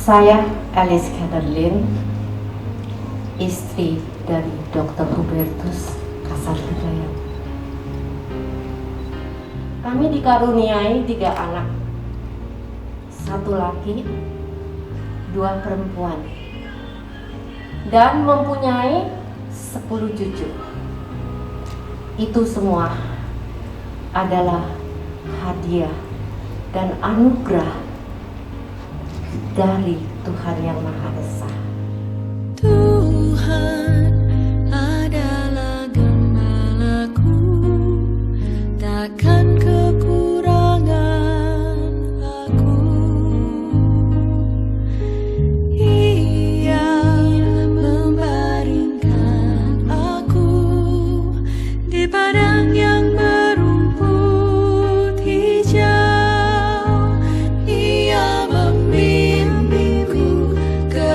Saya Alice Catherine, istri dari Dr. Hubertus Kasartigaya. Kami dikaruniai 3 anak, 1 laki, 2 perempuan, dan mempunyai 10 cucu. Itu semua adalah hadiah dan anugerah dari Tuhan Yang Maha Esa. Tuhan adalah gembalaku, takkan kekurangan aku. Ia membaringkan aku di padang yang berumput hijau. Ia membimbingku ke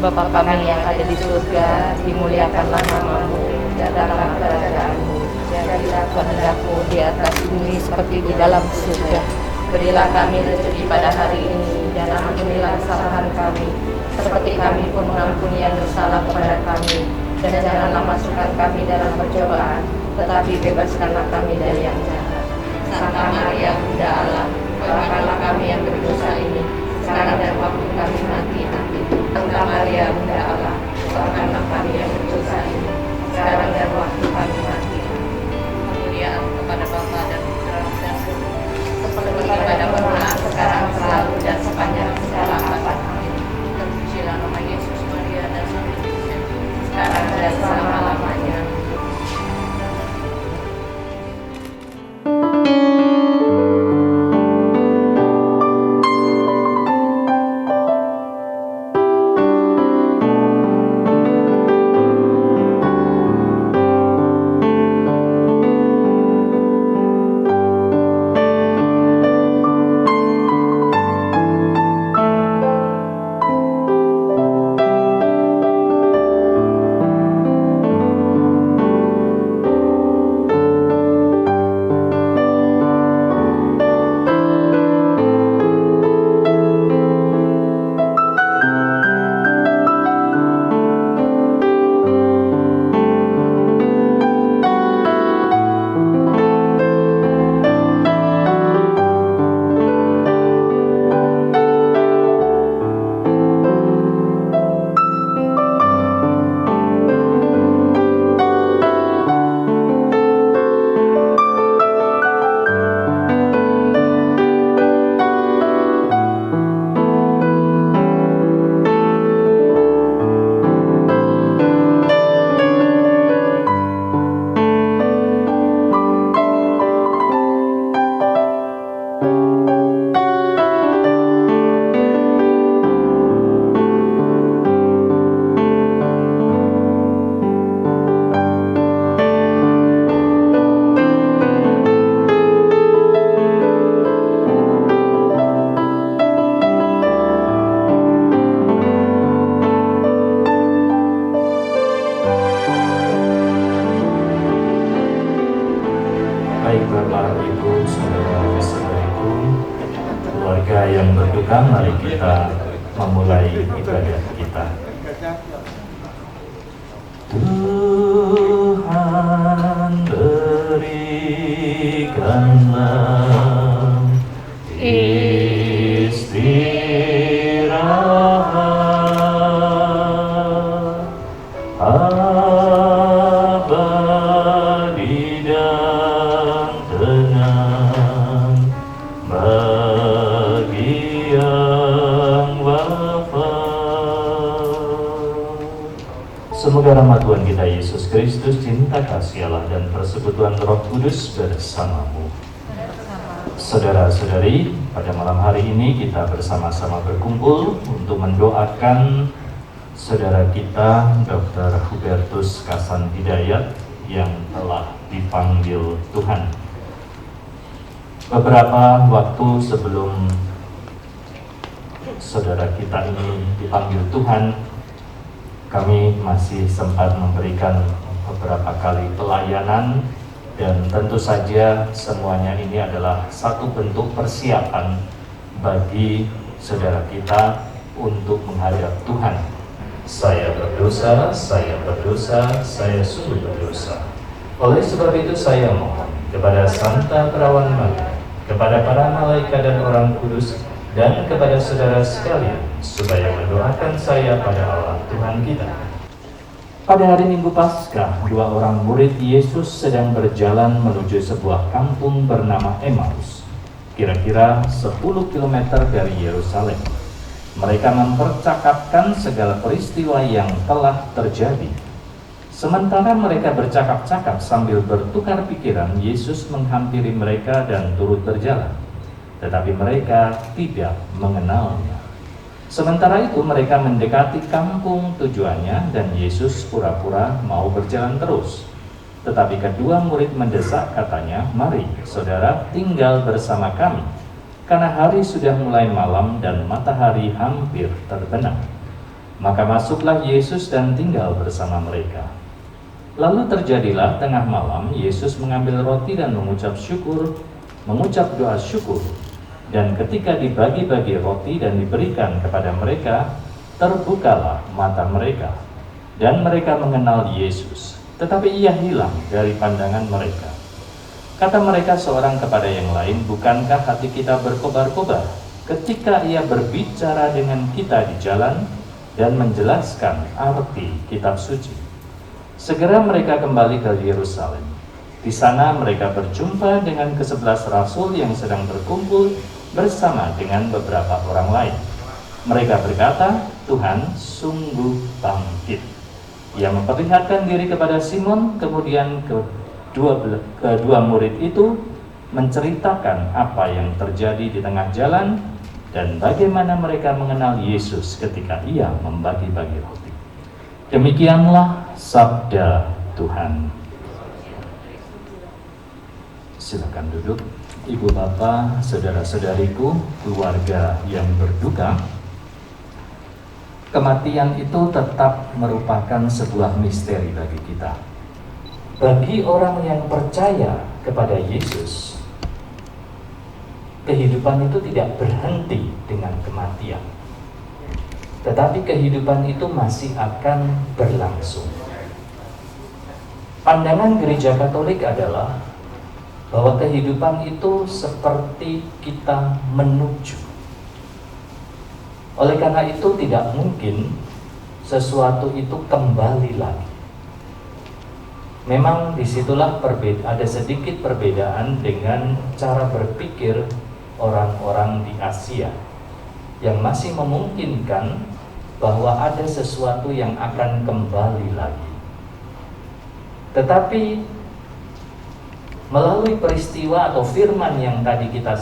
Bapa kami yang ada di surga, dimuliakanlah namamu, datanglah kerajaanmu, jadilah kehendak-mu di atas bumi seperti di dalam surga. Berilah kami rezeki pada hari ini, dan ampunilah kesalahan kami, seperti kami pun mengampuni yang bersalah kepada kami. Dan janganlah masukkan kami dalam percobaan, tetapi bebaskanlah kami dari yang jahat. Santa Maria, Bunda Allah, doakanlah kami yang berdosa ini, sekarang dan waktu kami mati. Amin. Santa Maria, Bunda Allah, doakanlah kami yang berdosa ini, sekarang dan waktu kami mati. Kemuliaan kepada Bapa dan Putra dan Roh Kudus, seperti pada permulaan, sekarang, selalu, dan sepanjang segala abad. Amin. Terpujilah nama Yesus, Maria, dan Sang Yosef, sekarang dan selama-lamanya. Baik Bapak, Ibu, Saudara-saudariku, keluarga yang berduka, mari kita memulai ibadah kita. Tuhan berikanlah istirahat abadi dan tenang bagi yang wafat. Semoga rahmat Tuhan kita Yesus Kristus, cinta kasih Allah, dan persekutuan Roh Kudus bersamamu. Saudara-saudari, pada malam hari ini kita bersama-sama berkumpul untuk mendoakan saudara kita Dr. Hubertus Kasan Hidayat yang telah dipanggil Tuhan. Beberapa waktu sebelum saudara kita ini dipanggil Tuhan, kami masih sempat memberikan beberapa kali pelayanan, dan tentu saja semuanya ini adalah satu bentuk persiapan bagi saudara kita untuk menghadap Tuhan. Saya berdosa, saya sungguh berdosa. Oleh sebab itu saya mohon kepada Santa Perawan Maria, kepada para malaikat dan orang kudus, dan kepada saudara sekalian, supaya mendoakan saya pada Allah Tuhan kita. Pada hari Minggu Paskah, dua orang murid Yesus sedang berjalan menuju sebuah kampung bernama Emmaus, kira-kira 10 km dari Yerusalem. Mereka mempercakapkan segala peristiwa yang telah terjadi. Sementara mereka bercakap-cakap sambil bertukar pikiran, Yesus menghampiri mereka dan turut berjalan. Tetapi mereka tidak mengenalnya. Sementara itu mereka mendekati kampung tujuannya, dan Yesus pura-pura mau berjalan terus. Tetapi kedua murid mendesak, katanya, "Mari, saudara, tinggal bersama kami, karena hari sudah mulai malam dan matahari hampir terbenam." Maka masuklah Yesus dan tinggal bersama mereka. Lalu terjadilah tengah malam, Yesus mengambil roti dan mengucap doa syukur. Dan ketika dibagi-bagi roti dan diberikan kepada mereka, terbukalah mata mereka. Dan mereka mengenal Yesus, tetapi ia hilang dari pandangan mereka. Kata mereka seorang kepada yang lain, bukankah hati kita berkobar-kobar ketika ia berbicara dengan kita di jalan dan menjelaskan arti kitab suci? Segera mereka kembali ke Yerusalem. Di sana mereka berjumpa dengan ke-11 rasul yang sedang berkumpul bersama dengan beberapa orang lain. Mereka berkata, Tuhan sungguh bangkit. Ia memperlihatkan diri kepada Simon, kemudian kedua murid itu menceritakan apa yang terjadi di tengah jalan dan bagaimana mereka mengenal Yesus ketika ia membagi-bagi roti. Demikianlah sabda Tuhan. Silakan duduk. Ibu bapak, saudara-saudariku, keluarga yang berduka, kematian itu tetap merupakan sebuah misteri bagi kita. Bagi orang yang percaya kepada Yesus, kehidupan itu tidak berhenti dengan kematian, tetapi kehidupan itu masih akan berlangsung. Pandangan Gereja Katolik adalah bahwa kehidupan itu seperti kita menuju. Oleh karena itu tidak mungkin sesuatu itu kembali lagi. Memang disitulah ada sedikit perbedaan dengan cara berpikir orang-orang di Asia yang masih memungkinkan bahwa ada sesuatu yang akan kembali lagi. Tetapi melalui peristiwa atau firman yang tadi kita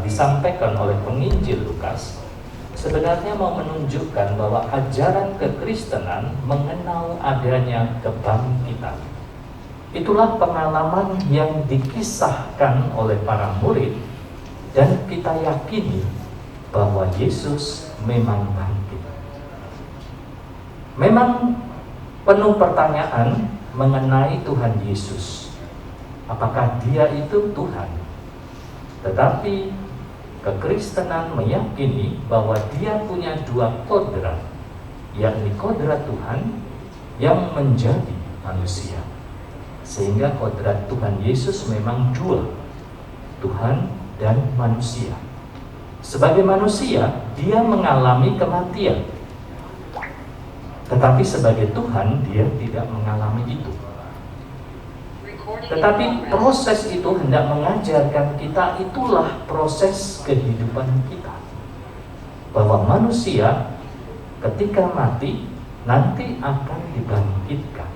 disampaikan oleh penginjil Lukas, sebenarnya mau menunjukkan bahwa ajaran kekristenan mengenal adanya kebangkitan. Itulah pengalaman yang dikisahkan oleh para murid, dan kita yakini bahwa Yesus memang bangkit. Memang penuh pertanyaan mengenai Tuhan Yesus. Apakah dia itu Tuhan? Tetapi kekristenan meyakini bahwa dia punya dua kodrat, yakni kodrat Tuhan yang menjadi manusia. Sehingga kodrat Tuhan Yesus memang dua, Tuhan dan manusia. Sebagai manusia, dia mengalami kematian. Tetapi sebagai Tuhan, dia tidak mengalami itu. Tetapi proses itu hendak mengajarkan kita, itulah proses kehidupan kita. Bahwa manusia ketika mati nanti akan dibangkitkan.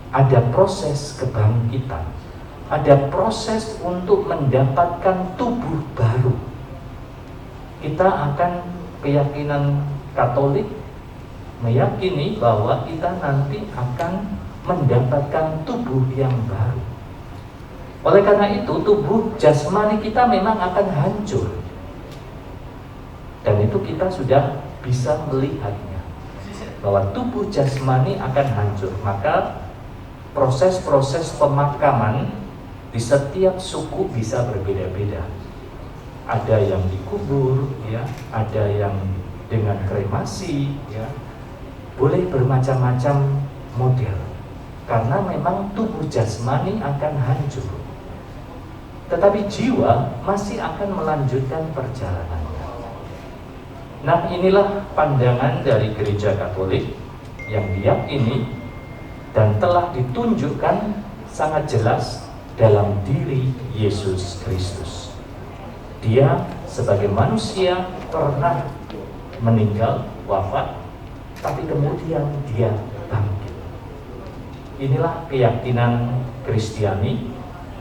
Ada proses kebangkitan. Ada proses untuk mendapatkan tubuh baru. Kita akan, keyakinan Katolik meyakini bahwa kita nanti akan mendapatkan tubuh yang baru. Oleh karena itu, tubuh jasmani kita memang akan hancur. Dan itu kita sudah bisa melihatnya, bahwa tubuh jasmani akan hancur. Maka proses-proses pemakaman di setiap suku bisa berbeda-beda. Ada yang dikubur, ya, ada yang dengan kremasi, ya. Boleh bermacam-macam model. Karena memang tubuh jasmani akan hancur, tetapi jiwa masih akan melanjutkan perjalanannya. Nah, inilah pandangan dari Gereja Katolik yang diyakini dan telah ditunjukkan sangat jelas dalam diri Yesus Kristus. Dia sebagai manusia pernah meninggal, wafat, tapi kemudian dia bangkit. Inilah keyakinan Kristiani,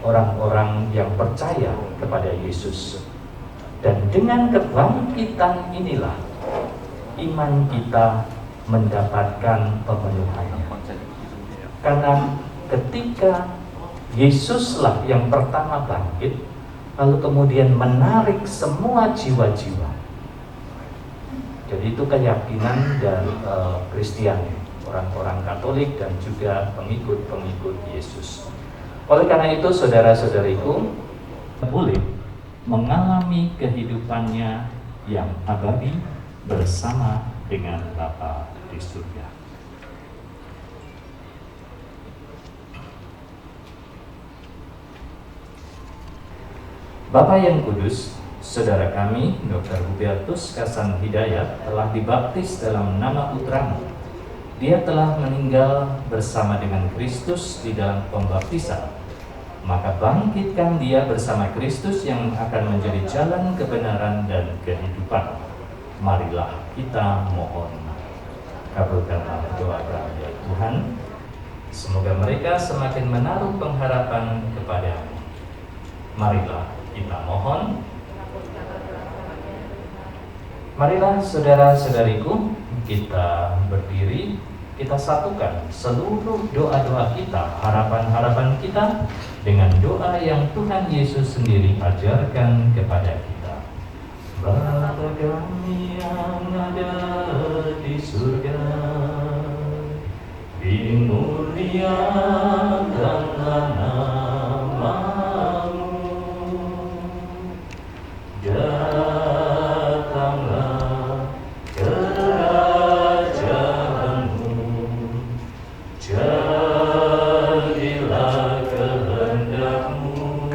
orang-orang yang percaya kepada Yesus. Dan dengan kebangkitan inilah iman kita mendapatkan pemenuhannya. Karena ketika Yesuslah yang pertama bangkit, lalu kemudian menarik semua jiwa-jiwa. Jadi itu keyakinan dari Kristiani, orang-orang Katolik dan juga pengikut-pengikut Yesus. Oleh karena itu, saudara-saudariku, boleh mengalami kehidupannya yang abadi bersama dengan Bapa di surga. Bapa yang kudus, saudara kami, Dr. Hubertus Kasan Hidayat, telah dibaptis dalam nama Putra-Mu. Dia telah meninggal bersama dengan Kristus di dalam pembaptisan. Maka bangkitkan dia bersama Kristus yang akan menjadi jalan kebenaran dan kehidupan. Marilah kita mohon. Kabulkanlah doa kami ya Tuhan. Semoga mereka semakin menaruh pengharapan kepada-Mu. Marilah kita mohon. Marilah saudara-saudariku, kita berdiri, kita satukan seluruh doa-doa kita, harapan-harapan kita dengan doa yang Tuhan Yesus sendiri ajarkan kepada kita. Bapa kami yang ada di surga, dimuliakanlah nama-Mu. Datanglah kerajaan-Mu, jadilah kehendak-Mu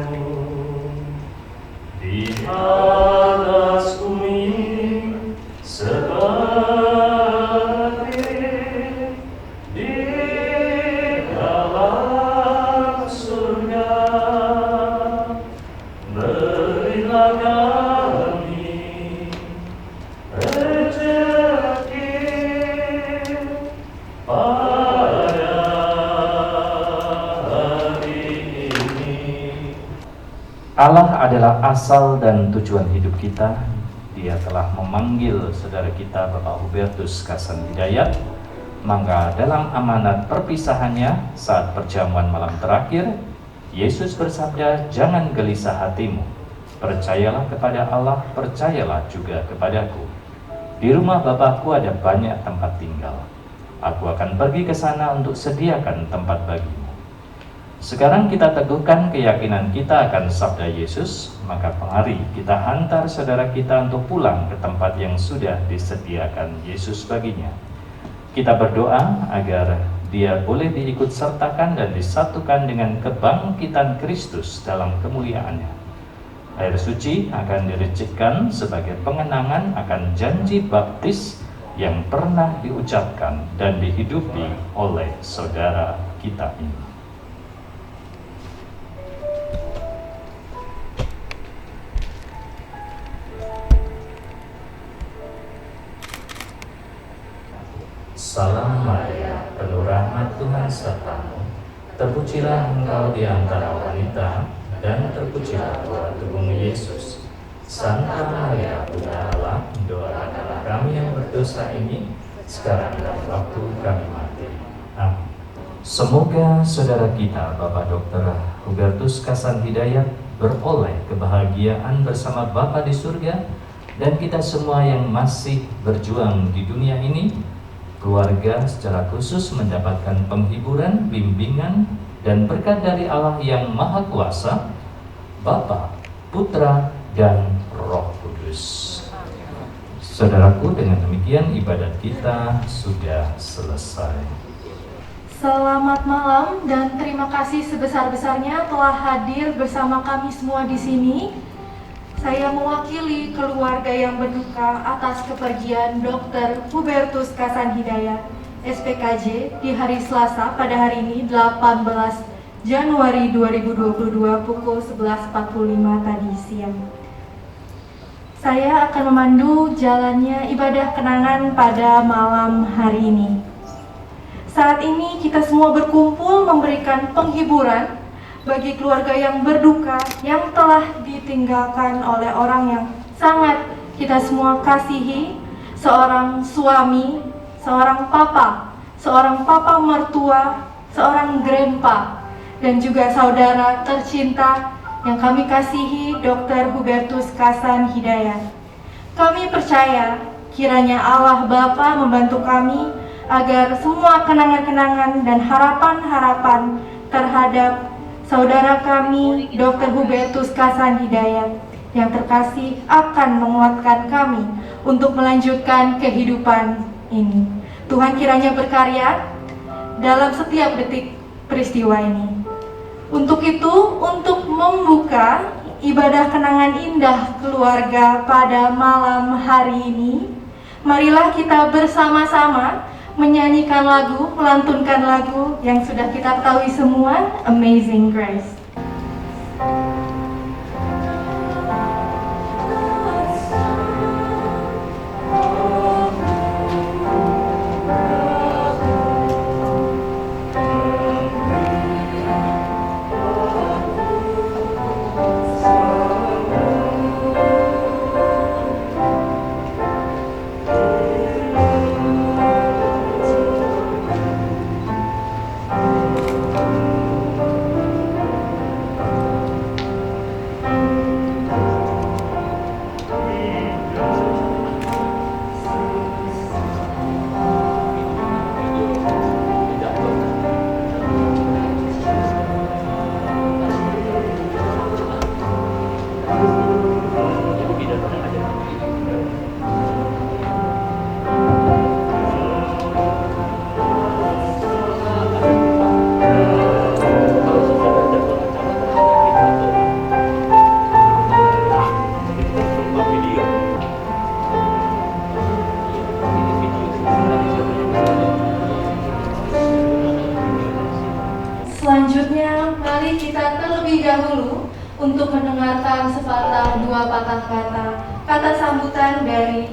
di atas bumi seperti di dalam surga. Berilah kami rezeki pada hari ini. Allah adalah asal dan tujuan hidup kita. Dia telah memanggil saudara kita Bapak Hubertus Kasan Hidayat. Maka dalam amanat perpisahannya saat perjamuan malam terakhir, Yesus bersabda, "Jangan gelisah hatimu. Percayalah kepada Allah, percayalah juga kepadaku. Di rumah Bapakku ada banyak tempat tinggal. Aku akan pergi ke sana untuk sediakan tempat bagimu." Sekarang kita teguhkan keyakinan kita akan sabda Yesus, maka mari kita hantar saudara kita untuk pulang ke tempat yang sudah disediakan Yesus baginya. Kita berdoa agar dia boleh diikut sertakan dan disatukan dengan kebangkitan Kristus dalam kemuliaannya. Air suci akan diricikkan sebagai pengenangan akan janji baptis yang pernah diucapkan dan dihidupi oleh saudara kita ini. Salam Maria, penuh rahmat Tuhan sertamu. Terpujilah engkau di antara wanita, dan terpujilah buah tubuhmu Yesus. Santa Maria, Bunda Allah, doakanlah kami yang berdosa ini, sekarang dan waktu kami mati. Amin. Semoga saudara kita, Bapak Dr. Hubertus Kasan Hidayat, beroleh kebahagiaan bersama Bapa di surga, dan kita semua yang masih berjuang di dunia ini, keluarga secara khusus mendapatkan penghiburan, bimbingan, dan berkat dari Allah yang Maha Kuasa, Bapa, Putra, dan Roh Kudus. Saudaraku, dengan demikian ibadat kita sudah selesai. Selamat malam dan terima kasih sebesar-besarnya telah hadir bersama kami semua di sini. Saya mewakili keluarga yang berduka atas kepergian Dr. Hubertus Kasan Hidayat, SPKJ, di hari Selasa pada hari ini 18 Januari 2022 pukul 11.45 tadi siang. Saya akan memandu jalannya ibadah kenangan pada malam hari ini. Saat ini kita semua berkumpul memberikan penghiburan bagi keluarga yang berduka, yang telah ditinggalkan oleh orang yang sangat kita semua kasihi, seorang suami, seorang papa mertua, seorang grandpa, dan juga saudara tercinta yang kami kasihi, Dr. Hubertus Kasan Hidayat. Kami percaya kiranya Allah Bapa membantu kami agar semua kenangan-kenangan dan harapan-harapan terhadap saudara kami Dr. Hubertus Kasan Hidayat yang terkasih akan menguatkan kami untuk melanjutkan kehidupan ini. Tuhan kiranya berkarya dalam setiap detik peristiwa ini. Untuk itu, untuk membuka ibadah kenangan indah keluarga pada malam hari ini, marilah kita bersama-sama menyanyikan lagu, melantunkan lagu yang sudah kita ketahui semua, Amazing Grace. Selanjutnya, mari kita terlebih dahulu untuk mendengarkan sepatah dua patah kata sambutan dari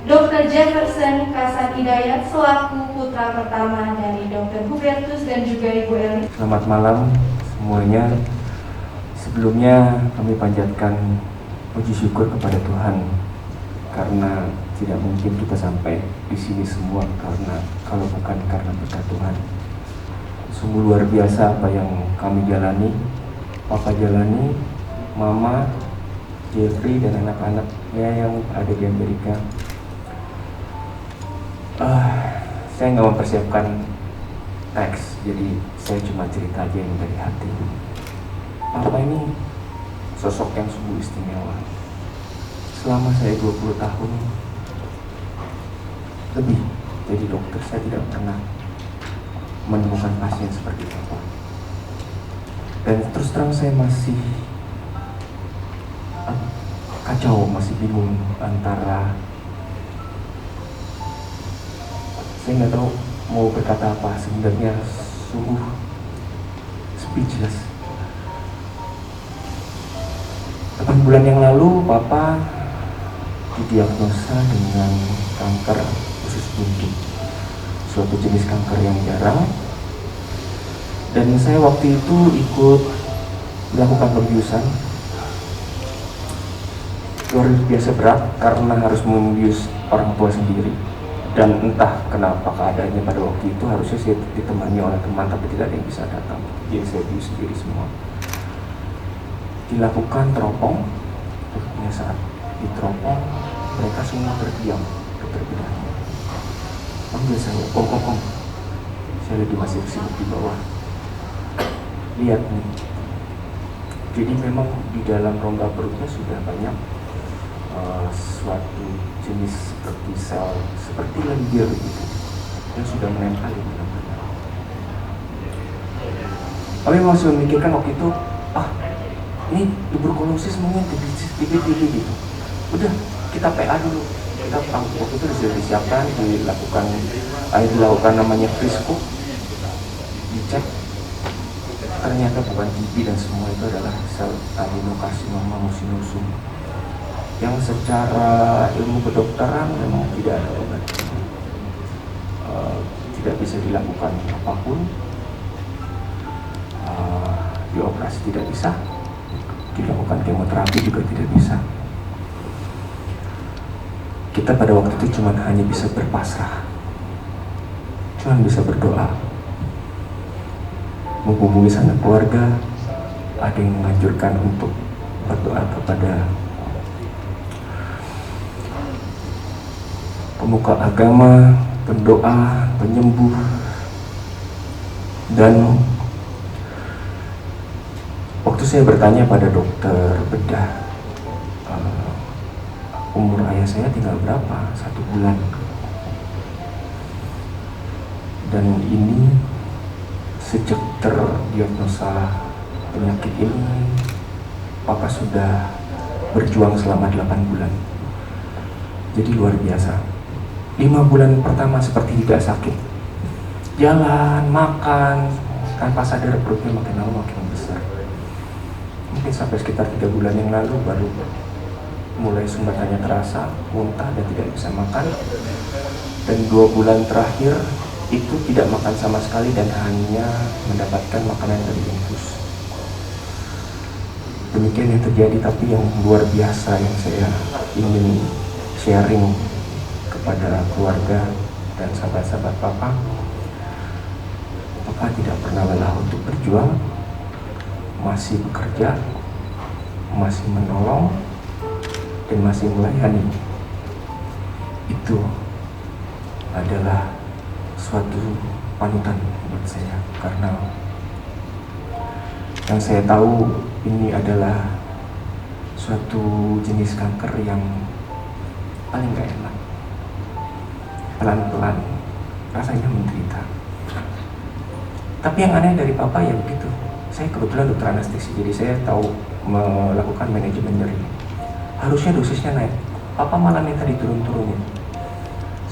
Dr. Jefferson Kasan Hidayat selaku putra pertama dari Dr. Hubertus dan juga Ibu Eli. Selamat malam semuanya. Sebelumnya kami panjatkan puji syukur kepada Tuhan karena tidak mungkin kita sampai di sini semua kalau bukan karena berkat Tuhan. Sungguh luar biasa apa yang kami jalani, Papa jalani, Mama, Jeffrey dan anak-anaknya yang ada di Amerika. Saya nggak mempersiapkan teks, jadi saya cuma cerita aja yang dari hati. Papa ini sosok yang sungguh istimewa. Selama saya 20 tahun lebih jadi dokter, saya tidak pernah menemukan pasien seperti Papa. Dan terus terang saya masih kacau, masih bingung antara saya nggak tahu mau berkata apa. Sebenarnya sungguh speechless. 8 bulan yang lalu Papa didiagnosa dengan kanker usus buntu, suatu jenis kanker yang jarang. Dan saya waktu itu ikut melakukan pembiusan. Luar biasa berat karena harus membius orang tua sendiri. Dan entah kenapa keadaannya pada waktu itu harusnya saya ditemani oleh teman, tapi tidak ada yang bisa datang. Jadi saya bius sendiri semua. Dilakukan teropong. Akhirnya saat diteropong, mereka semua terdiam, berbedanya. Panggil saya, om. Saya lagi masih sibuk di bawah. Lihat nih. Jadi memang di dalam rongga perutnya sudah banyak suatu jenis seperti sel, seperti lendir begitu, yang sudah menempel di mana-mana. Kami masih memikirkan waktu itu, ini tuberkulosis mungkin TB gitu. Udah, kita PA dulu. Kita waktu itu sudah disiapkan, dilakukan namanya frisco, dicek, ternyata bukan TB dan semua itu adalah sel adenokarsinoma mucinusum yang secara ilmu kedokteran memang tidak ada obat, tidak bisa dilakukan apapun, dioperasi tidak bisa, dilakukan kemoterapi juga tidak bisa. Kita pada waktu itu hanya bisa berpasrah, cuma bisa berdoa, menghubungi sanak keluarga. Ada yang menganjurkan untuk berdoa kepada pemuka agama, pendoa, penyembuh, dan waktu saya bertanya pada dokter bedah, umur ayah saya tinggal berapa? 1 bulan. Dan ini sejak terdiagnosa penyakit ini, Papa sudah berjuang selama 8 bulan. Jadi luar biasa. 5 bulan pertama seperti tidak sakit, jalan, makan, tanpa sadar perutnya makin lama makin besar. Mungkin sampai sekitar 3 bulan yang lalu baru mulai sumbatannya terasa, muntah dan tidak bisa makan. Dan 2 bulan terakhir itu tidak makan sama sekali dan hanya mendapatkan makanan dari infus. Demikian yang terjadi, tapi yang luar biasa yang saya ingin sharing kepada keluarga dan sahabat-sahabat Papa tidak pernah lelah untuk berjuang, masih bekerja, masih menolong, dan masih melayani. Itu adalah suatu panutan buat saya, karena yang saya tahu ini adalah suatu jenis kanker yang paling gak enak. Pelan-pelan rasanya menderita. Tapi yang aneh dari Papa ya begitu. Saya kebetulan dokter anestesi, jadi saya tahu melakukan manajemen nyeri. Harusnya dosisnya naik, Papa malah minta diturun-turunin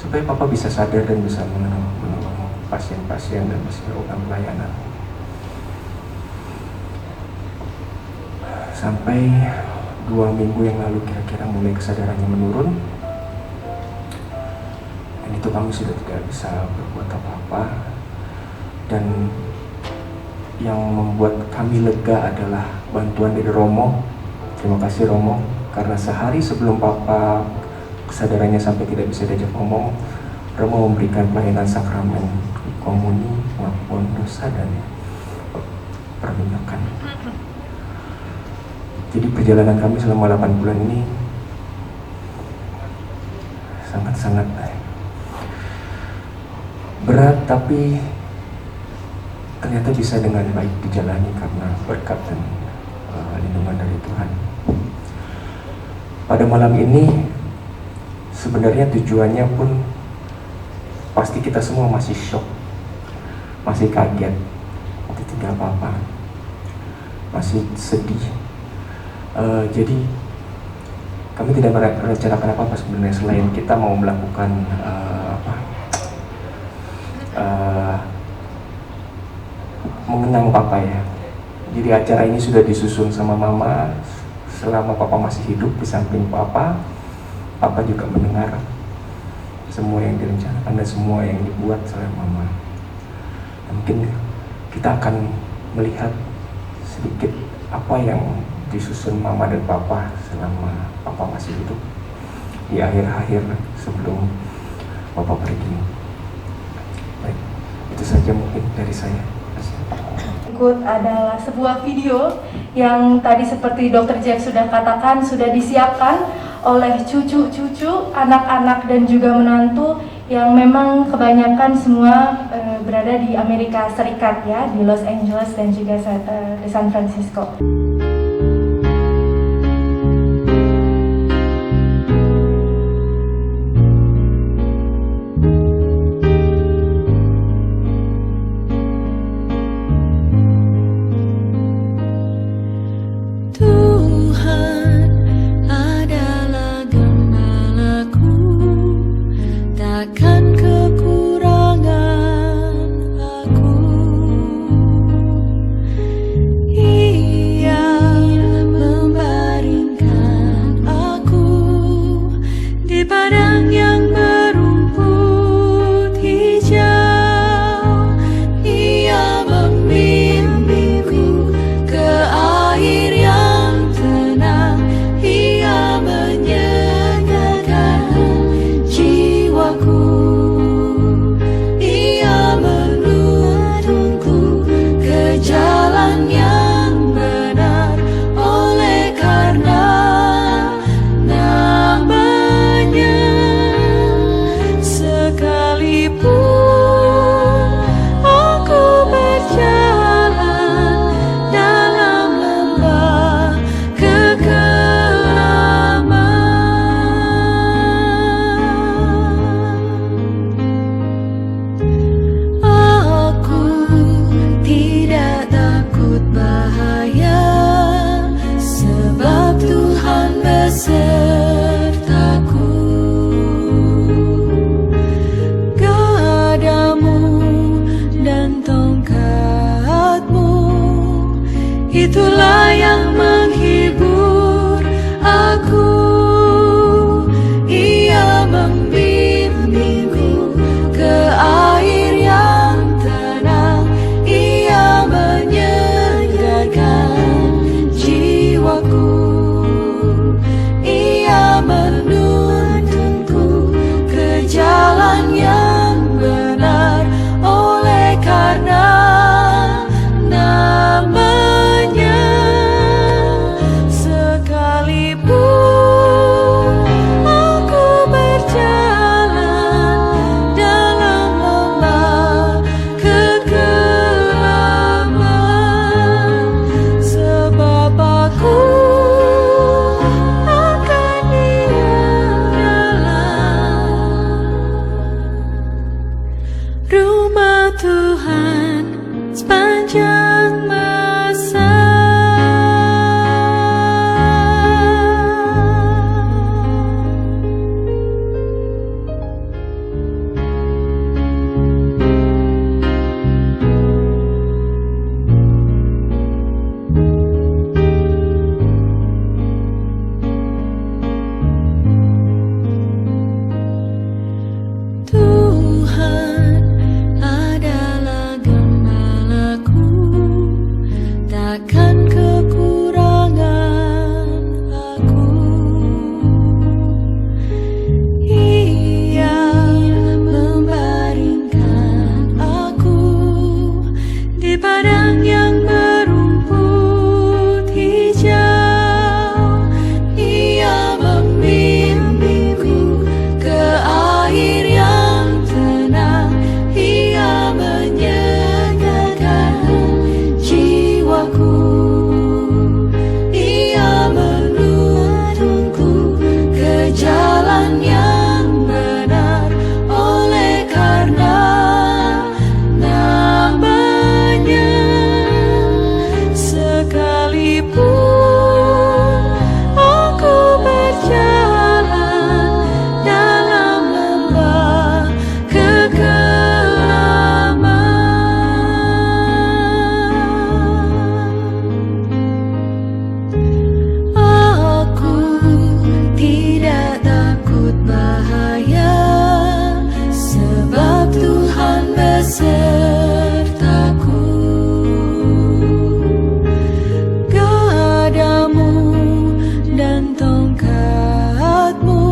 supaya Papa bisa sadar dan bisa menolong pasien-pasien dan bisa melakukan pelayanan. Sampai 2 minggu yang lalu kira-kira mulai kesadarannya menurun, dan itu kami sudah tidak bisa berbuat apa-apa. Dan yang membuat kami lega adalah bantuan dari Romo. Terima kasih Romo, karena sehari sebelum Papa kesadarannya sampai tidak bisa diajak ngomong, Romo memberikan pelayanan sakramen komuni maupun dosa dan perminyakan. Jadi perjalanan kami selama 8 bulan ini sangat-sangat berat, tapi ternyata bisa dengan baik dijalani karena berkat dan lindungan dari Tuhan. Pada malam ini sebenarnya tujuannya pun pasti kita semua masih shock, masih kaget, tidak apa-apa, masih sedih. Jadi kami tidak merencanakan apa-apa sebenarnya selain kita mau melakukan mengenang Papa ya. Jadi acara ini sudah disusun sama Mama selama Papa masih hidup. Di samping Papa juga mendengar semua yang direncanakan dan semua yang dibuat oleh Mama. Dan mungkin kita akan melihat sedikit apa yang disusun Mama dan Papa selama Papa masih hidup di akhir-akhir sebelum Papa pergi. Baik, itu saja mungkin dari saya. Berikut adalah sebuah video yang tadi seperti Dr. Jack sudah katakan sudah disiapkan oleh cucu-cucu, anak-anak dan juga menantu yang memang kebanyakan semua berada di Amerika Serikat ya, di Los Angeles dan juga di San Francisco. Ia sepanjang masa. Tuhan adalah gembalaku, takkan kekurangan aku. Ia membaringkan aku di padang yang berumput hijau. Ia membimbingku ke air yang tenang. Ia menyegarkan jiwaku. Ia menuntunku ke jalan yang benar. Oleh karena namanya, sekalipun aku berjalan dalam lembah kekelaman, aku tidak takut bahaya, sebab Tuhan besertaku. Gadamu dan tongkatmu,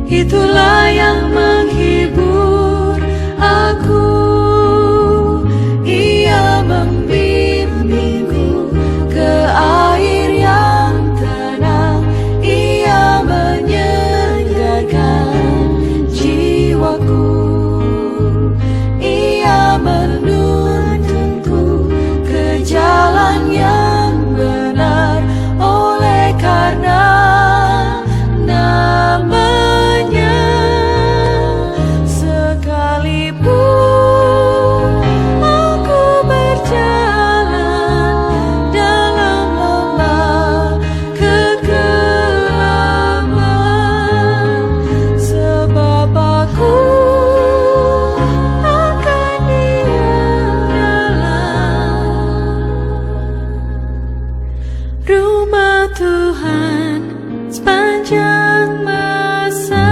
itulah yang menghibur aku. Ia membimbingku ke air yang tenang. Ia menyegarkan jiwaku. Ia menuntunku ke jalan yang benar. Oleh karena namanya, sekalipun aku berjalan dalam lembah kekelaman, sebab aku akan diam dalam rumah Tuhan sepanjang masa.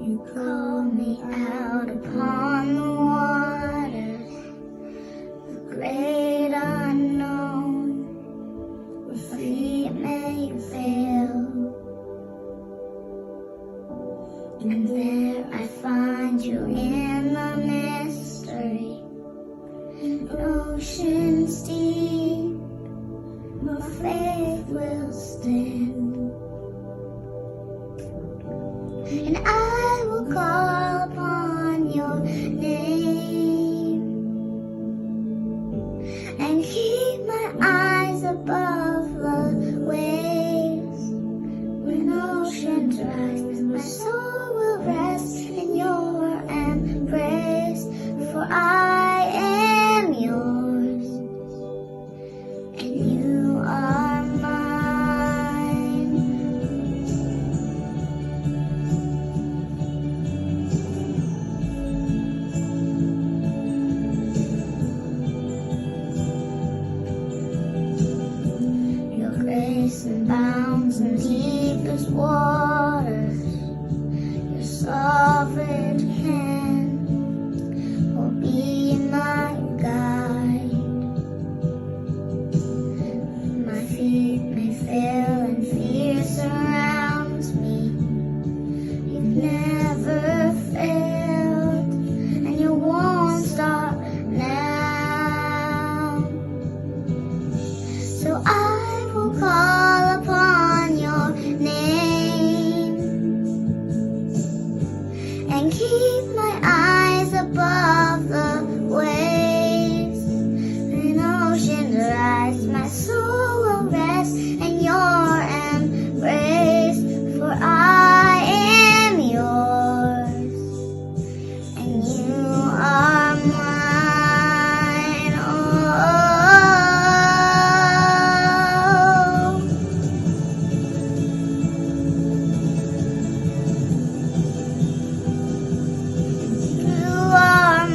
You call me out upon the waters, the great unknown, where feet may fail. And there I find you in the mystery, in oceans deep, my faith will stand. And I will call upon your name and keep my eyes above the waves. When oceans rise, my soul will rest in your embrace. For I am yours, and you are mine. Grace and bounds in deepest waters, your sovereign hand will be my guide. My feet may fail and fear surrounds me. You've never failed, and you won't stop now. So I will call upon your name and keep my eyes above the waves. When oceans rise, my soul will rest in your embrace. For I am yours, and you are mine. Oh. You are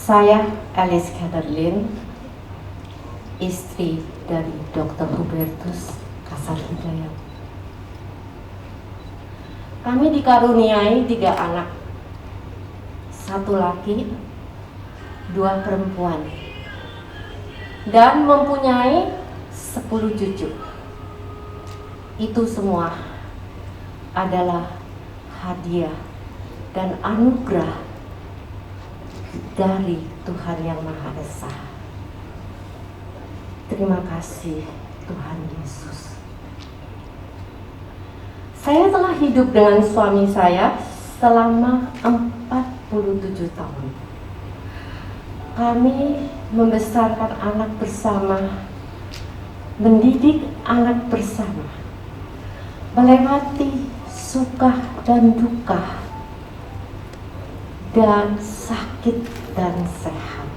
Saya Alice Kaderlin, istri dari Dr. Hubertus Kasar Hidayat. Kami dikaruniai 3 anak, 1 laki, 2 perempuan, dan mempunyai 10 cucu. Itu semua adalah hadiah dan anugerah dari Tuhan Yang Maha Esa. Terima kasih Tuhan Yesus. Saya telah hidup dengan suami saya selama 47 tahun. Kami membesarkan anak bersama, mendidik anak bersama, melewati suka dan duka, dan sakit dan sehat.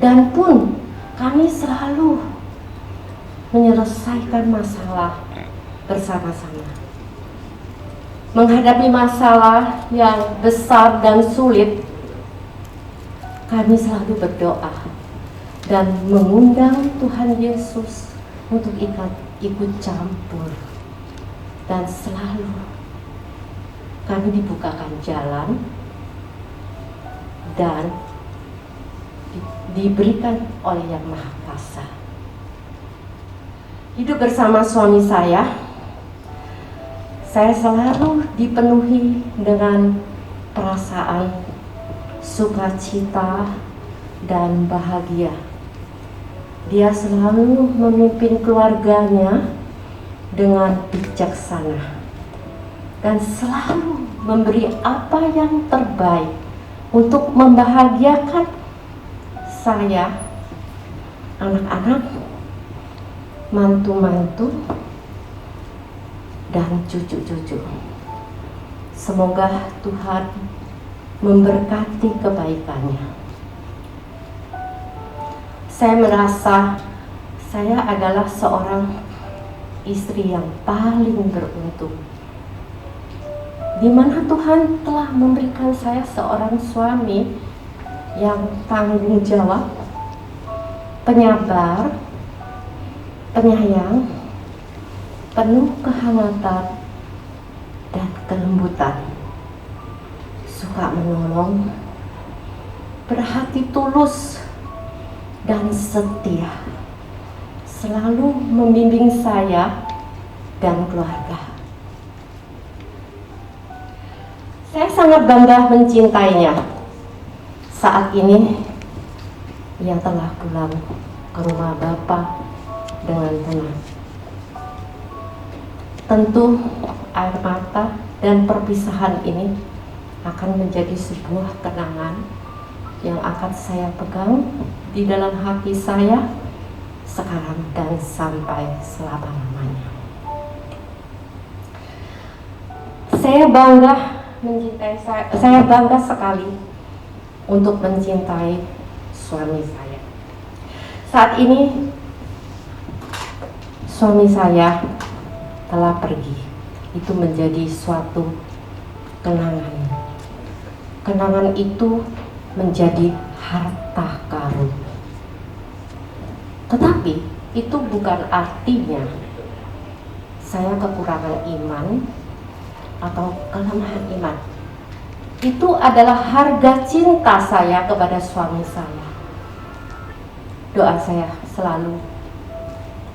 Dan pun kami selalu menyelesaikan masalah bersama-sama. Menghadapi masalah yang besar dan sulit, kami selalu berdoa dan mengundang Tuhan Yesus untuk ikut campur. Dan selalu kami dibukakan jalan dan diberikan oleh Yang Maha Kuasa. Hidup bersama suami saya selalu dipenuhi dengan perasaan sukacita dan bahagia. Dia selalu memimpin keluarganya dengan bijaksana dan selalu memberi apa yang terbaik untuk membahagiakan saya, anak-anak, mantu-mantu, dan cucu-cucu. Semoga Tuhan memberkati kebaikannya. Saya merasa saya adalah seorang istri yang paling beruntung, di mana Tuhan telah memberikan saya seorang suami yang tanggung jawab, penyabar, penyayang, penuh kehangatan dan kelembutan, suka menolong, berhati tulus dan setia, selalu membimbing saya dan keluarga. Saya sangat bangga mencintainya. Saat ini ia telah pulang ke rumah Bapa dengan tenang. Tentu air mata dan perpisahan ini akan menjadi sebuah kenangan yang akan saya pegang di dalam hati saya sekarang dan sampai selama-lamanya. Saya bangga sekali untuk mencintai suami saya. Saat ini suami saya telah pergi. Itu menjadi suatu kenangan. Kenangan itu menjadi harta karun. Tetapi itu bukan artinya saya kekurangan iman atau kelemahan iman. Itu adalah harga cinta saya kepada suami saya. Doa saya selalu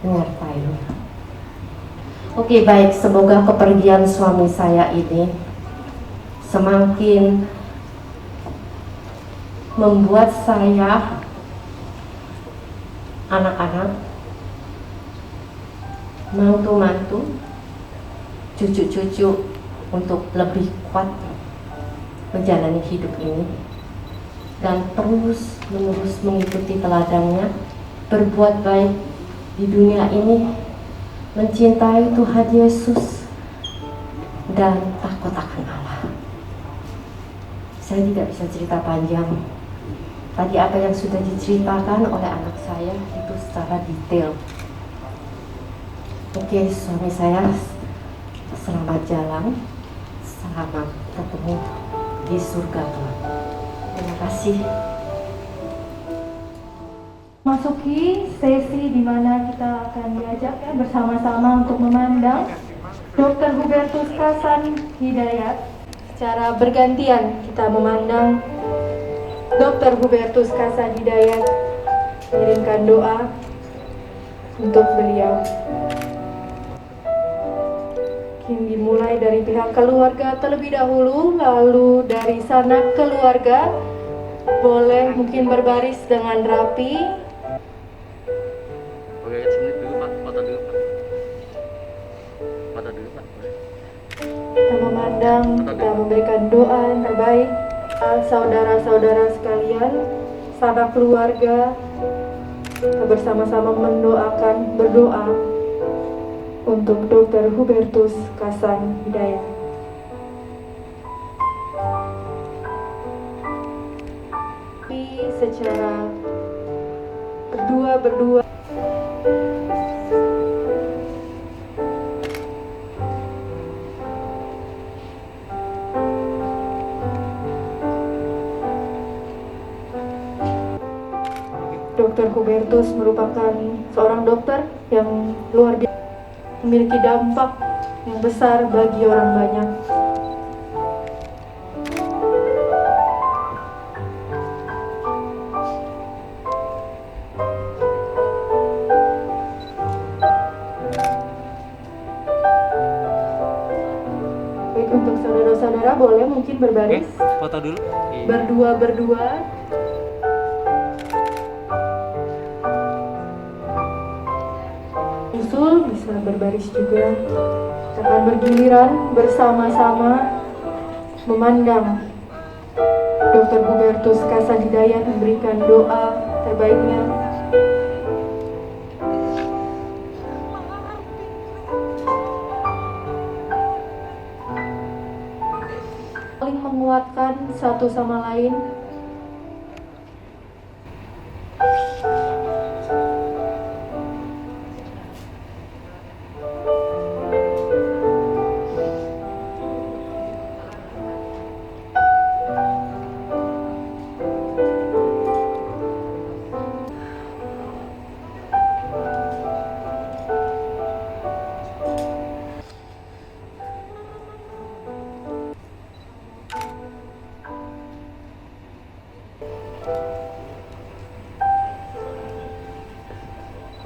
menyertainya. Oke, baik, semoga kepergian suami saya ini semakin membuat saya, anak-anak, mantu-mantu, cucu-cucu untuk lebih kuat menjalani hidup ini dan terus-menerus mengikuti teladannya, berbuat baik di dunia ini, mencintai Tuhan Yesus dan takut akan Allah. Saya tidak bisa cerita panjang. Tadi apa yang sudah diceritakan oleh anak saya itu secara detail. Oke, suami saya selamat jalan, selamat ketemu di surga Tuhan. Terima kasih. Masuki sesi di mana kita akan diajak ya bersama-sama untuk memandang Dr. Hubertus Kasan Hidayat. Secara bergantian kita memandang Dr. Hubertus Kasan Hidayat, mengirimkan doa untuk beliau. Mungkin dimulai dari pihak keluarga terlebih dahulu, lalu dari sanak keluarga boleh mungkin berbaris dengan rapi. Oke, sini dulu Pak, foto dulu Pak. Foto dulu Pak. Kita memandang, kita memberikan doa yang terbaik. Saudara-saudara sekalian, sanak keluarga, kita bersama-sama berdoa untuk Dr. Hubertus Kasan Hidayat. Tapi secara berdua Dr. Hubertus merupakan seorang dokter yang luar biasa, memiliki dampak yang besar bagi orang banyak. Baik, untuk saudara-saudara boleh mungkin berbaris, Foto dulu. berdua. Usul bisa berbaris juga. Kita akan bergiliran bersama-sama memandang Dr. Hubertus Kasan Hidayat memberikan doa terbaiknya. Saling menguatkan satu sama lain.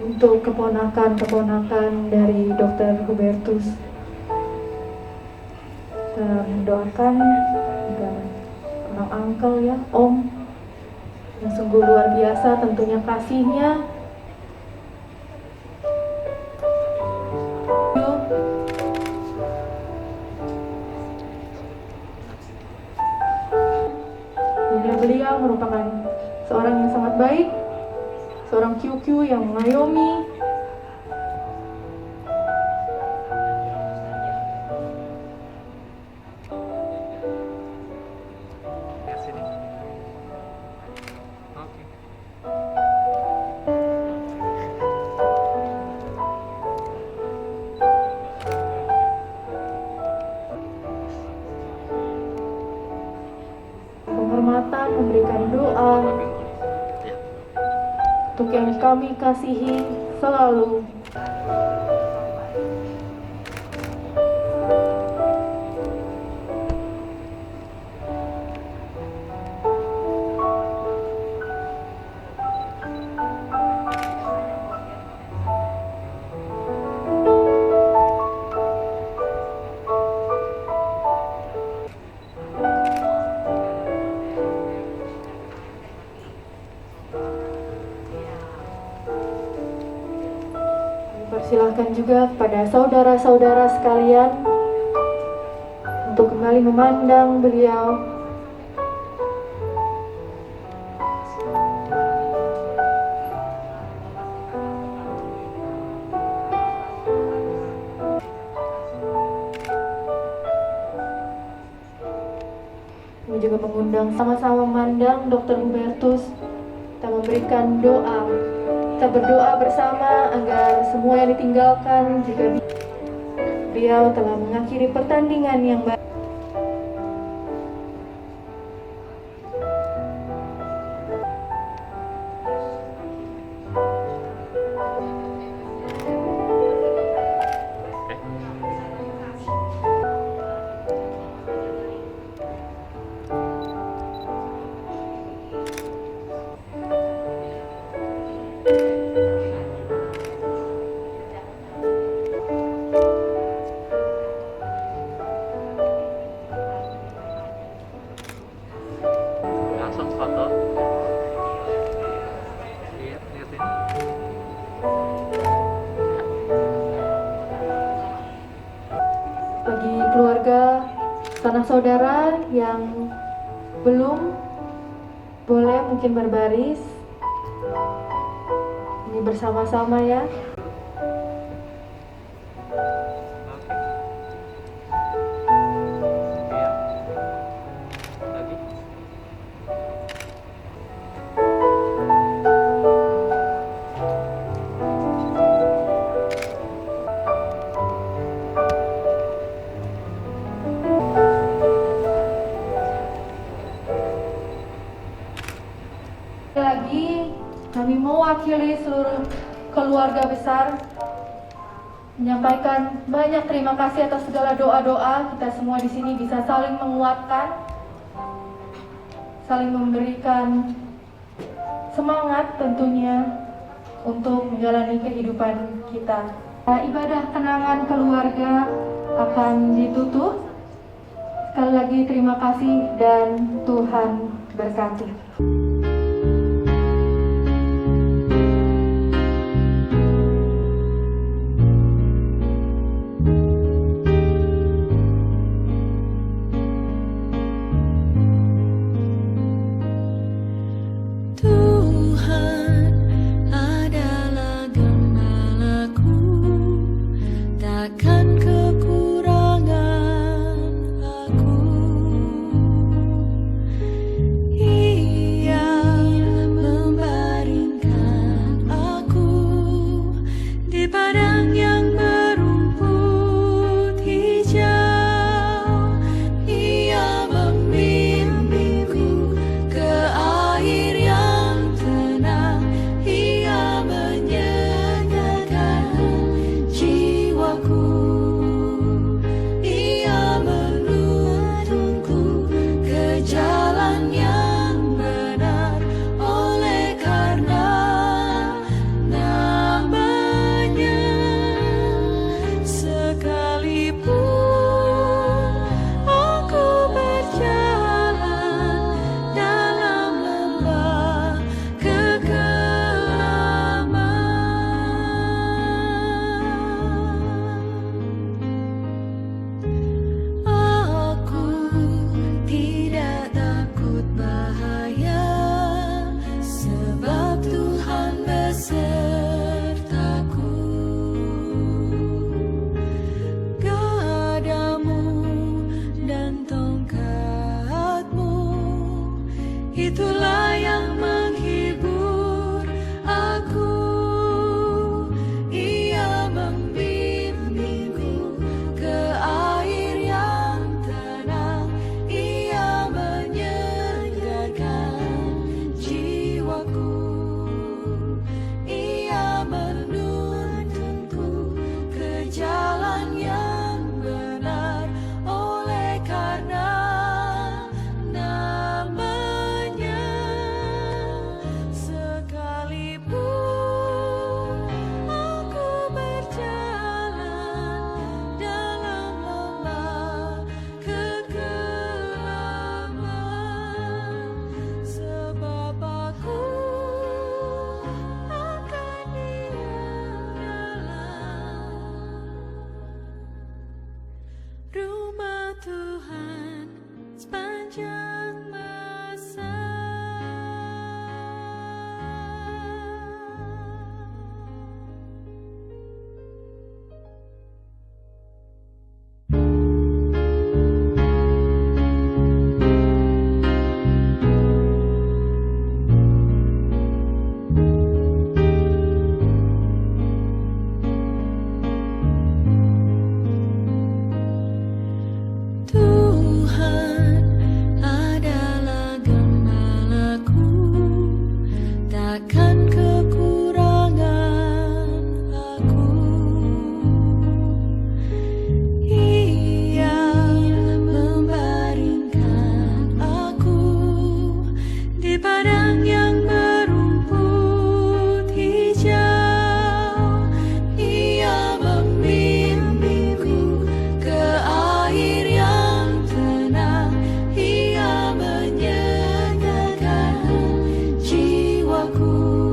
Untuk keponakan-keponakan dari Dr. Hubertus, kita mendoakan agar orang uncle ya, om, yang sungguh luar biasa tentunya kasihnya. Beliau merupakan seorang yang sangat baik, seorang QQ yang mengayomi. Sini. Oke. Penghormatan, memberikan doa untuk yang kami kasihi selalu. Persilahkan juga kepada saudara-saudara sekalian untuk kembali memandang beliau. Kami juga mengundang sama-sama memandang Dr. Hubertus. Kita memberikan doa. Kita berdoa bersama agar semua yang ditinggalkan juga beliau telah mengakhiri pertandingan yang baik. Tanah saudara yang belum boleh mungkin berbaris. Ini bersama-sama ya. Lagi. Sekali lagi kami mewakili seluruh keluarga besar menyampaikan banyak terima kasih atas segala doa-doa. Kita semua di sini bisa saling menguatkan, saling memberikan semangat tentunya untuk menjalani kehidupan kita. Ibadah kenangan keluarga akan ditutup. Sekali lagi terima kasih dan Tuhan berkati. Tuhan adalah gembalaku, takkan kekurangan aku. Ia membaringkan aku di padang yang berumput hijau. Ia membimbingku ke air yang tenang. Ia menyegarkan jiwaku. Ia menuntunku ke jalan yang benar. Oleh karena namanya, sekalipun aku berjalan dalam lembah kegelapan, aku tidak takut bahaya, sebab Tuhan besertaku. Gadamu dan tongkatmu, itulah yang menghibur aku. Ia membimbingku ke air yang tenang. Ia menyegarkan jiwaku. Ia menuntunku ke jalan yang benar. Oleh karena namanya, sekalipun aku berjalan dalam lembah kegelapan, sebab aku akan diam dalam rumah Tuhan sepanjang masa. Tuhan adalah gembalaku, takkan kekurangan aku. Ia membaringkan aku di padang yang berumput hijau. Ia membimbingku ke air yang tenang. Ia menyegarkan jiwaku.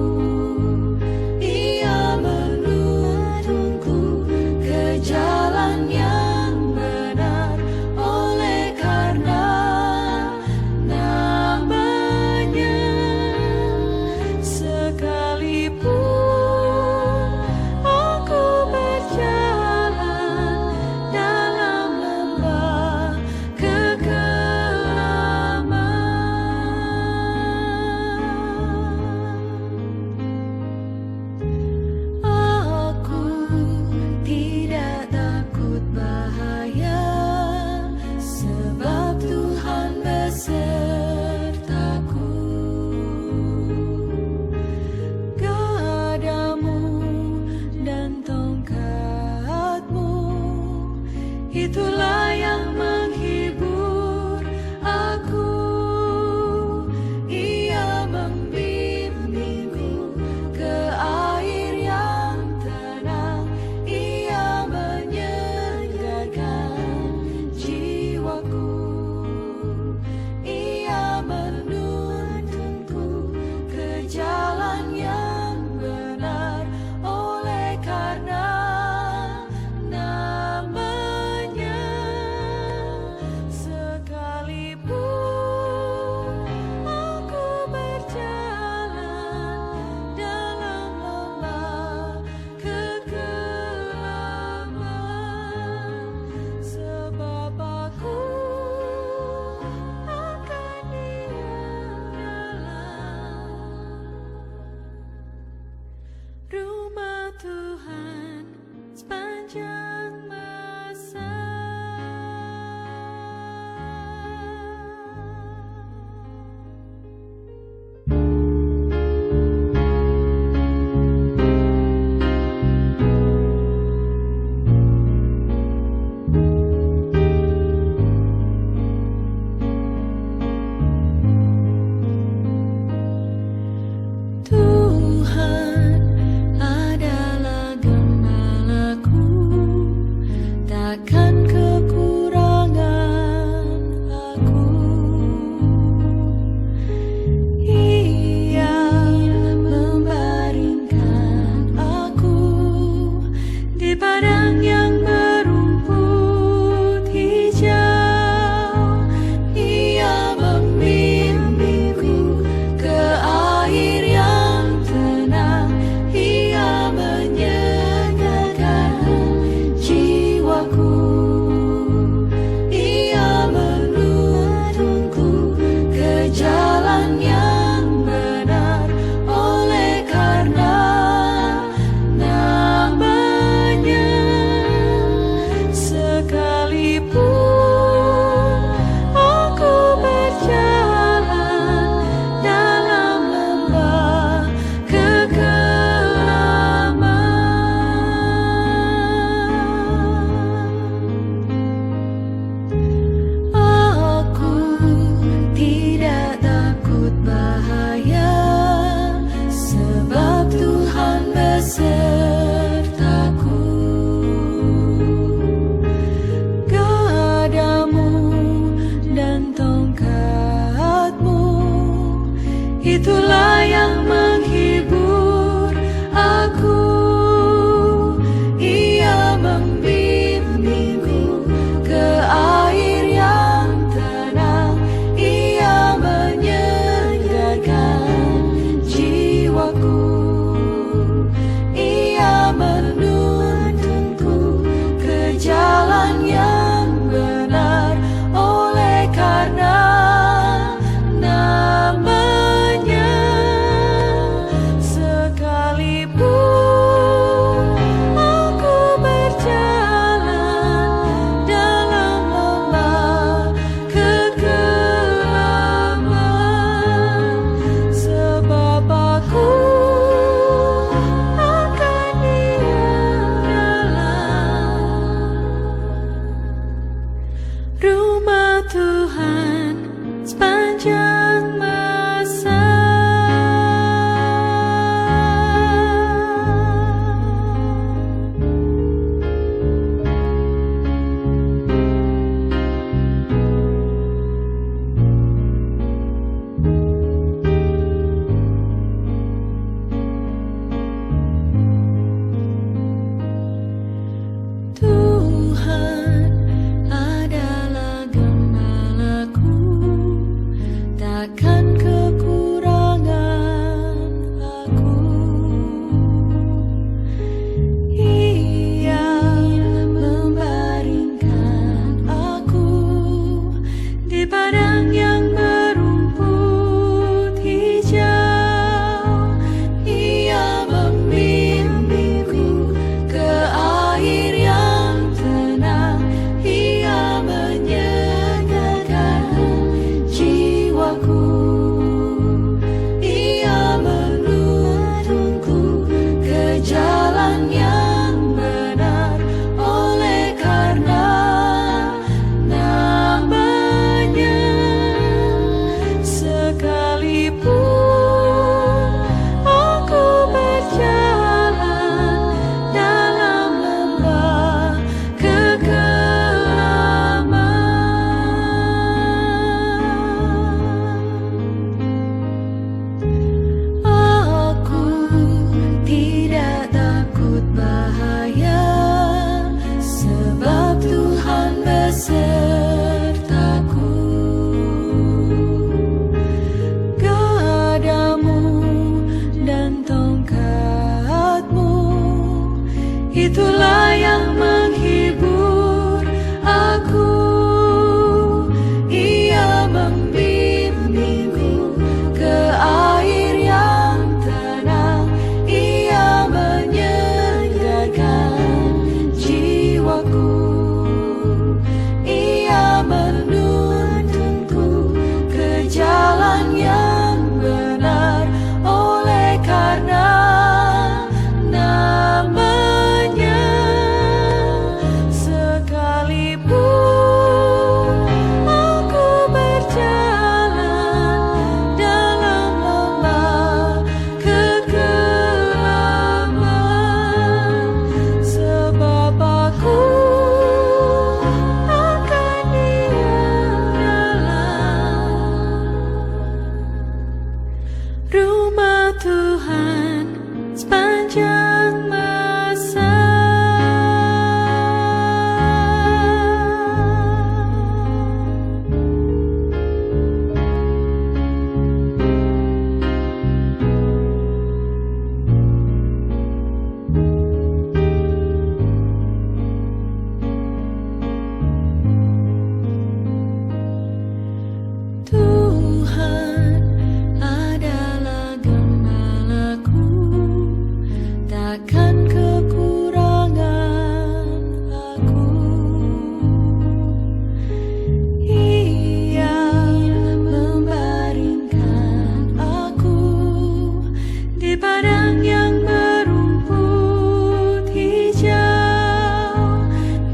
yang berumput hijau.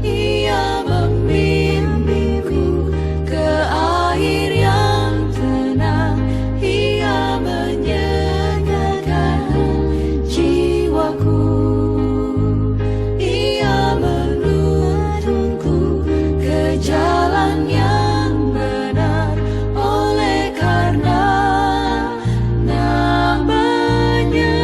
Ia membimbingku ke air yang tenang. Ia menyegarkan jiwaku. Ia menuntunku ke jalan yang benar. Oleh karena nama-Nya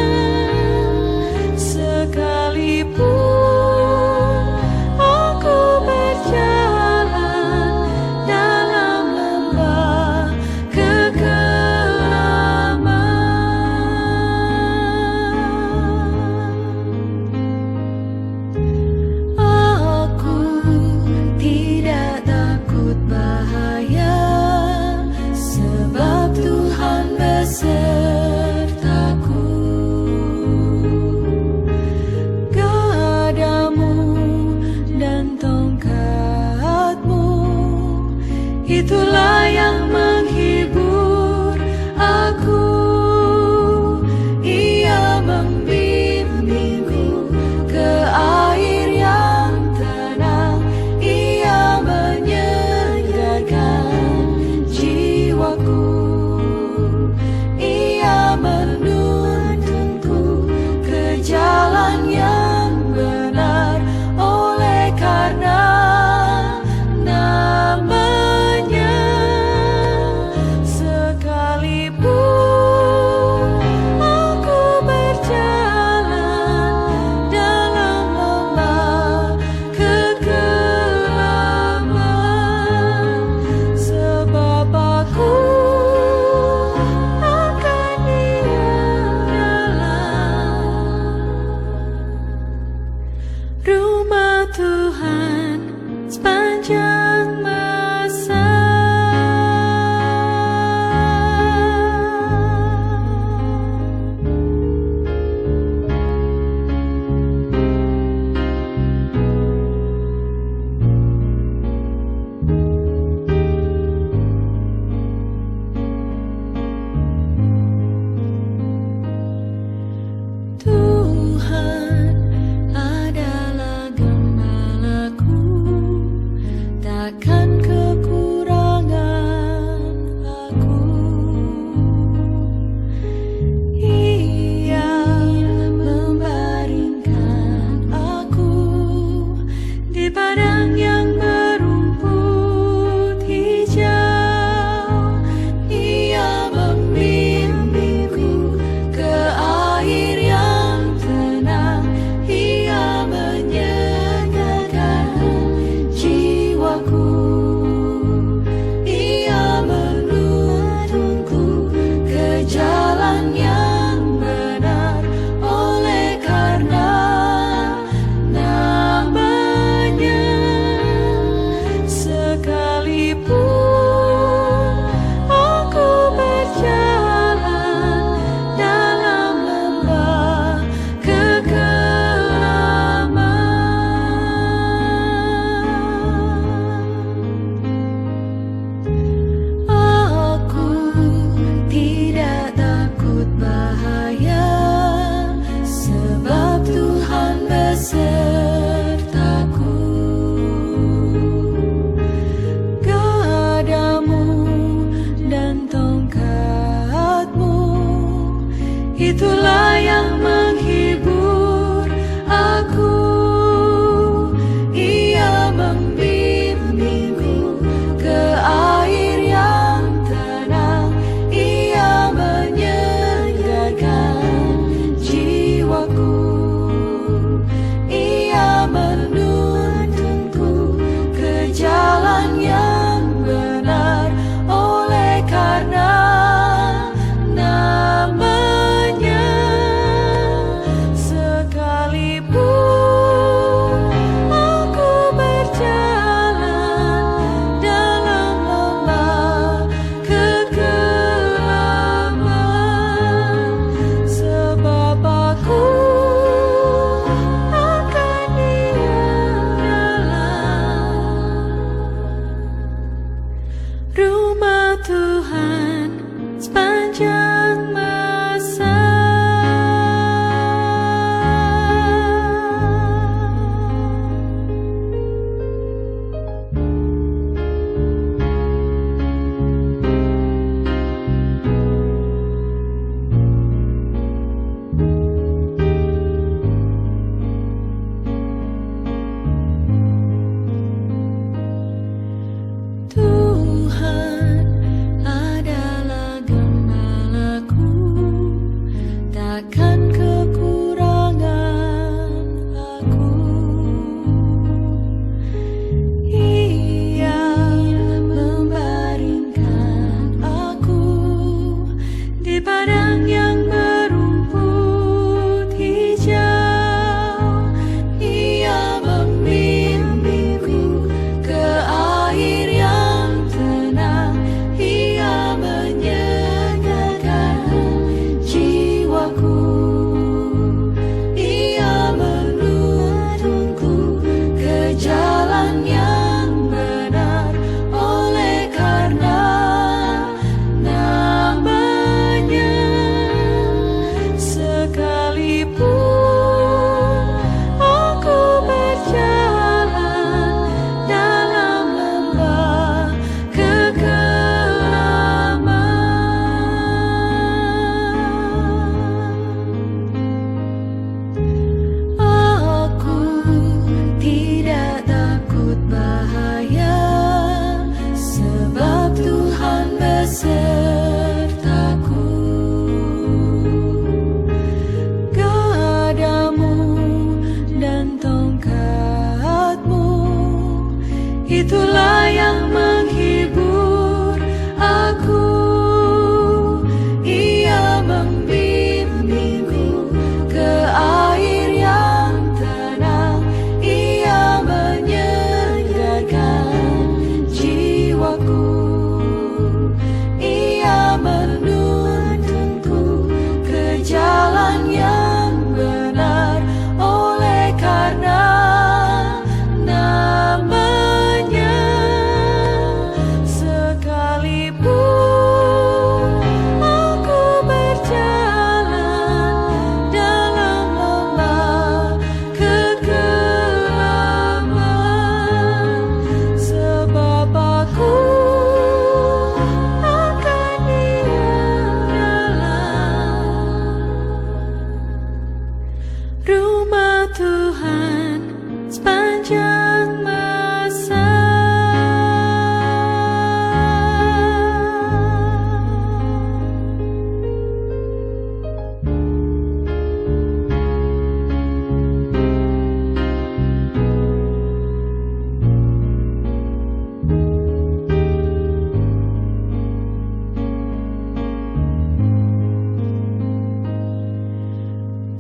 rumah Tuhan sepanjang masa.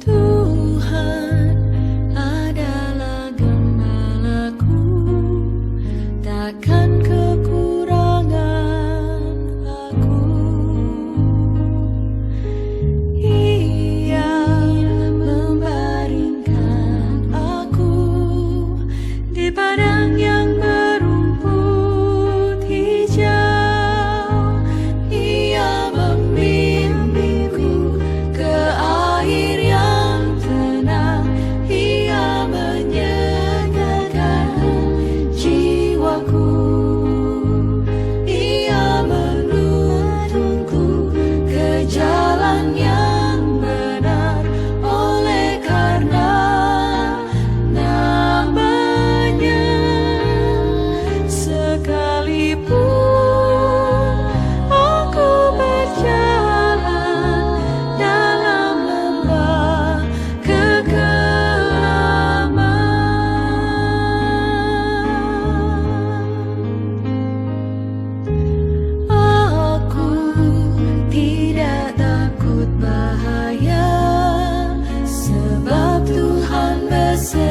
Tuhan adalah gembalaku, takkan kekurangan aku. Ia membaringkan aku di padang yang berumput hijau. Ia membimbingku ke air yang tenang. Ia menyegarkan jiwaku. Ia menuntunku ke jalan yang benar, oleh karena namanya. Sekalipun aku berjalan dalam lembah kekelaman, aku tidak takut bahaya, sebab Tuhan besertaku.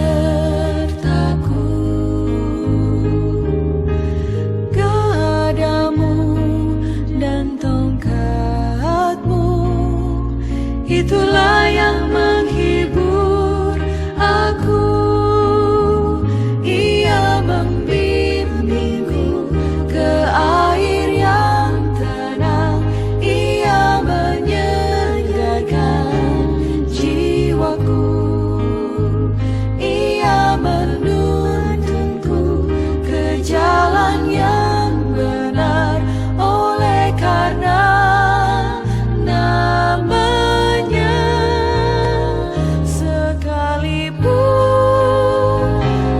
Gadamu dan tongkatmu, itulah yang menghibur aku. Ia membimbingku ke air yang tenang. Ia menyegarkan jiwaku. Ia menuntunku ke jalan yang benar, oleh karena namanya. Sekalipun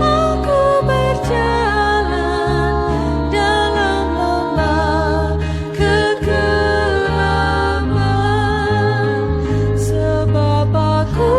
aku berjalan dalam lembah kekelaman, sebab aku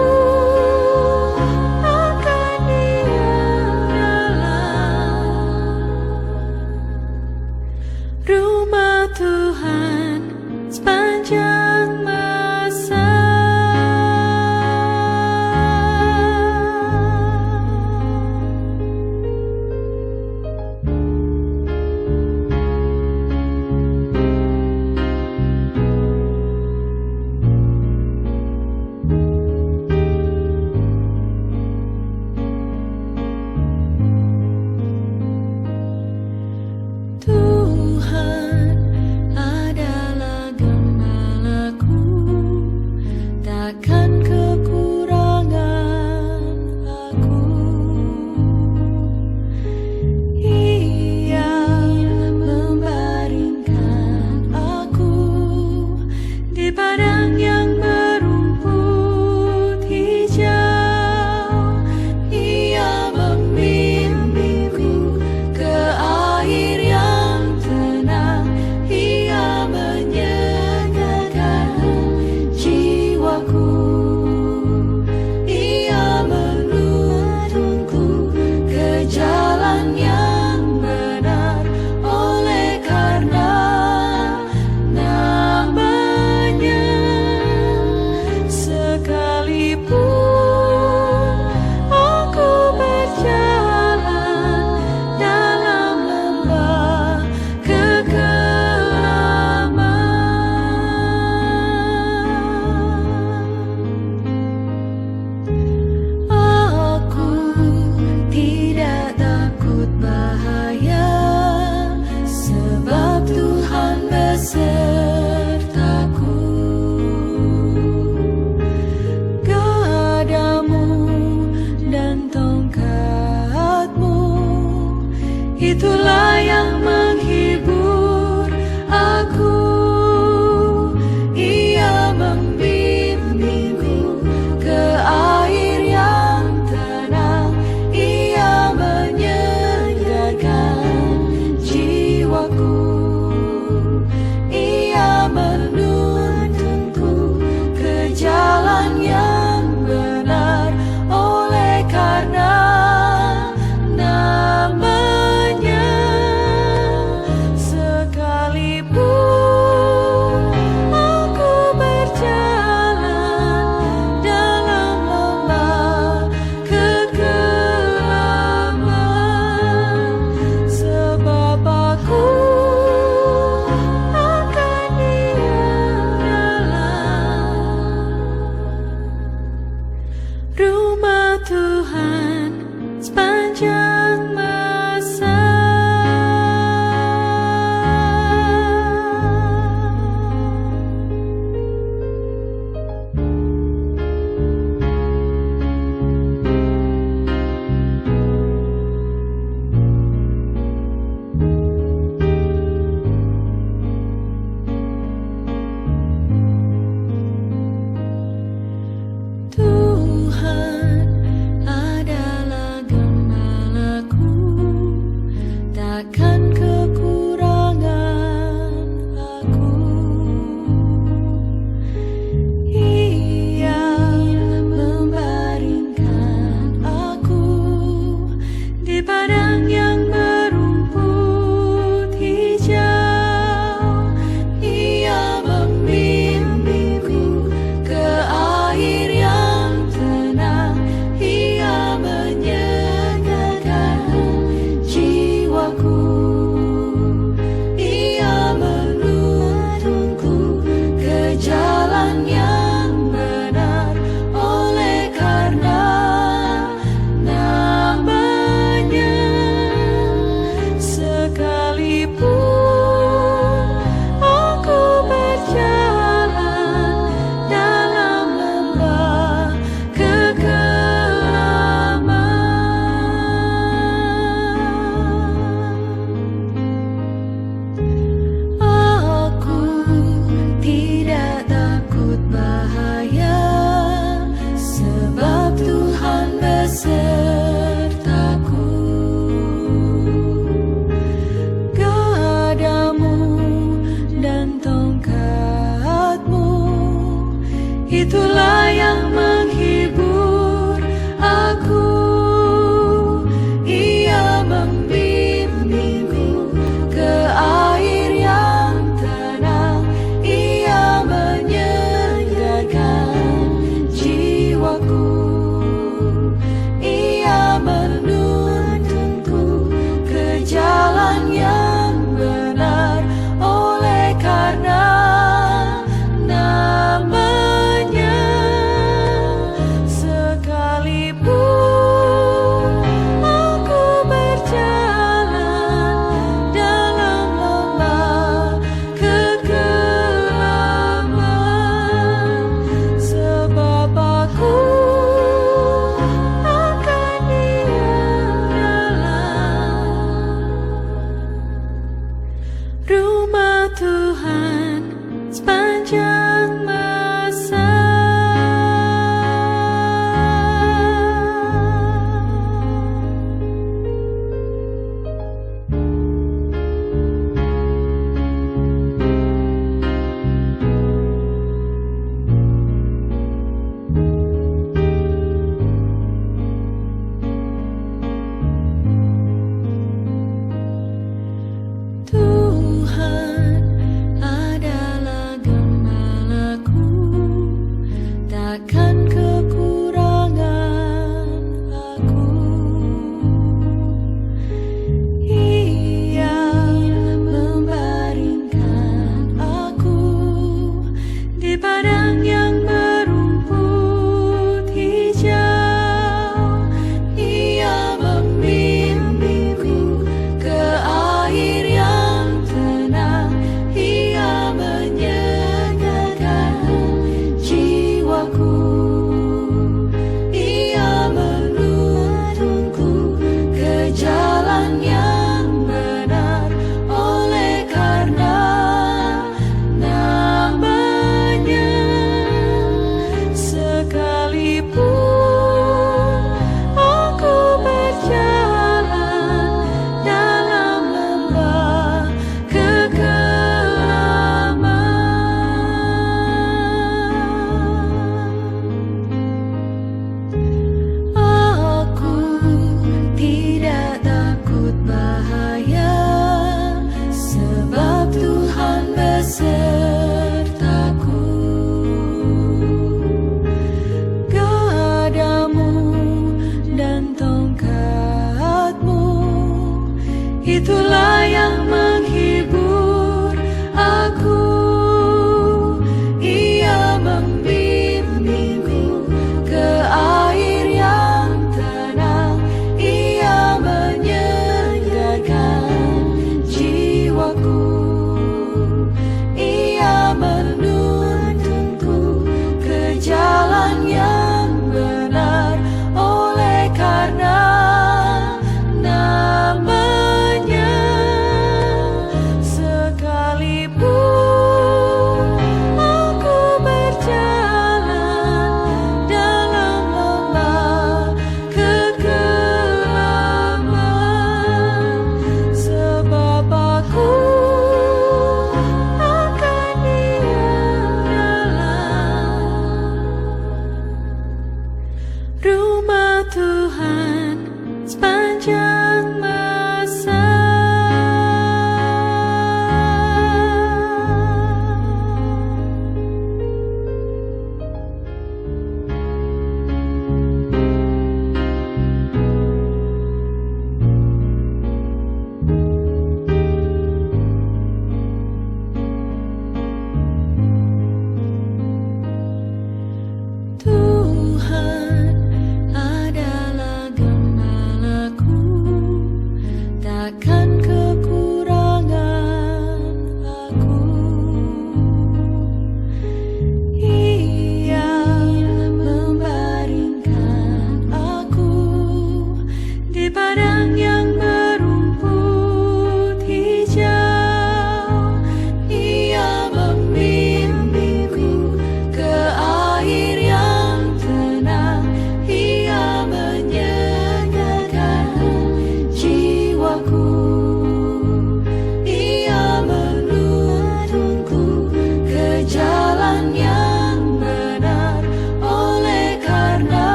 rumah Tuhan.